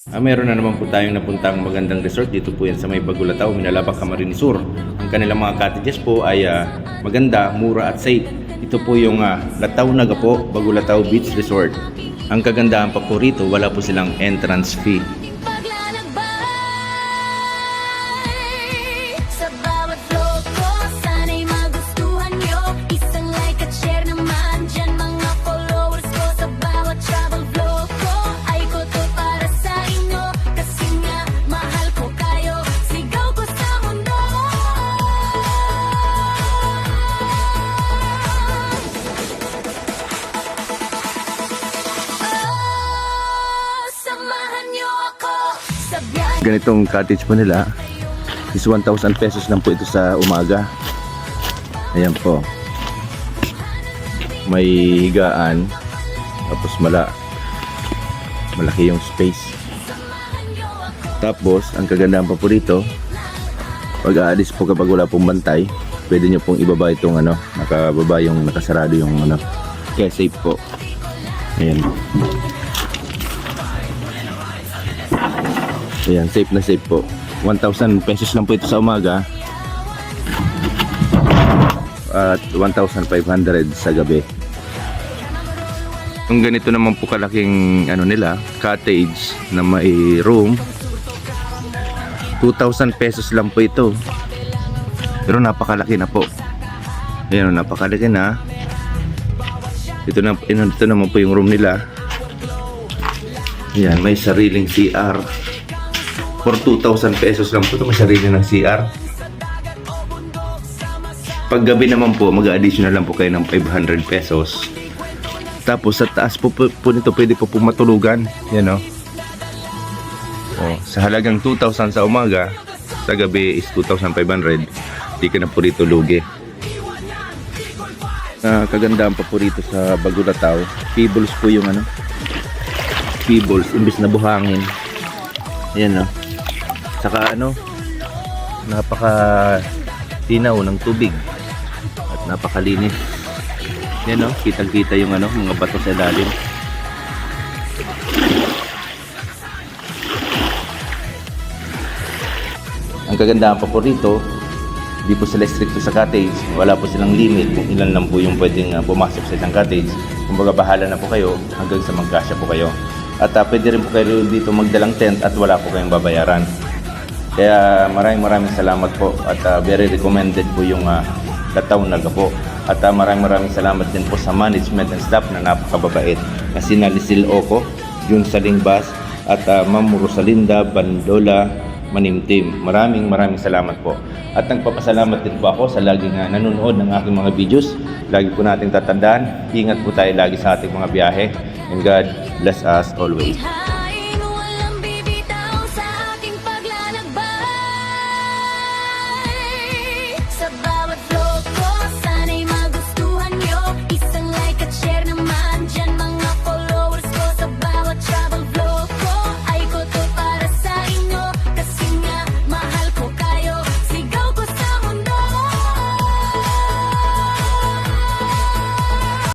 Meron na naman po tayong napuntang magandang resort. Dito po yan sa may Bagulataw, Minalabang, Camarines Sur. Ang kanilang mga cottages po ay maganda, mura at safe. Ito po yung Lataw Nagapo, Bagulataw Beach Resort. Ang kagandahan pa po rito, wala po silang entrance fee. Ganitong cottage po nila is 1,000 pesos lang po ito sa umaga. Ayan po, may higaan, tapos malaki yung space. Tapos ang kagandahan pa po rito, pag aalis po kapag wala pong bantay, pwede nyo pong ibaba itong nakababa yung nakasarado yung kaya safe po. Ayan. Ayan, safe na safe po. 1,000 pesos lang po ito sa umaga at 1,500 sa gabi. Yung ganito naman po kalaking nila, cottage na may room, 2,000 pesos lang po ito. Pero napakalaki na po. Ayan, napakalaki na. Ito naman po yung room nila. Ayan, may sariling CR. For 2,000 pesos lang po ito, may sarili ng CR. Pag gabi naman po, mag-additional lang po kayo ng 500 pesos. Tapos sa taas po nito, pwede po matulugan. Yan o. Sa halagang 2,000 sa umaga, sa gabi is 2,500. Di ka na po rito lugi. Kagandahan pa po rito sa Bagulataw, pebbles po yung pebbles, imbis na buhangin. Ayan o. Saka napaka tinaw ng tubig at napakalinis. Yan kitang-kita yung mga bato sa ilalim. Ang kagandahan pa po rito, di po sila stricto sa cottage. Wala po silang limit kung ilan lang po yung pwedeng pumasok sa isang cottage. Kumbaga bahala na po kayo hanggang sa magkasya po kayo. At pwede rin po kayo dito magdalang tent at wala po kayong babayaran. Kaya maraming salamat po at very recommended po yung Lataw Nagapo. At maraming salamat din po sa management and staff na napakababait. Na sina Lisil Oco, Jun Salingbas at Ma'am Rosalinda Bandola Manimtim. Maraming salamat po. At nagpapasalamat din po ako sa laging nanonood ng aking mga videos. Lagi po nating tatandaan, ingat po tayo lagi sa ating mga biyahe. And God bless us always.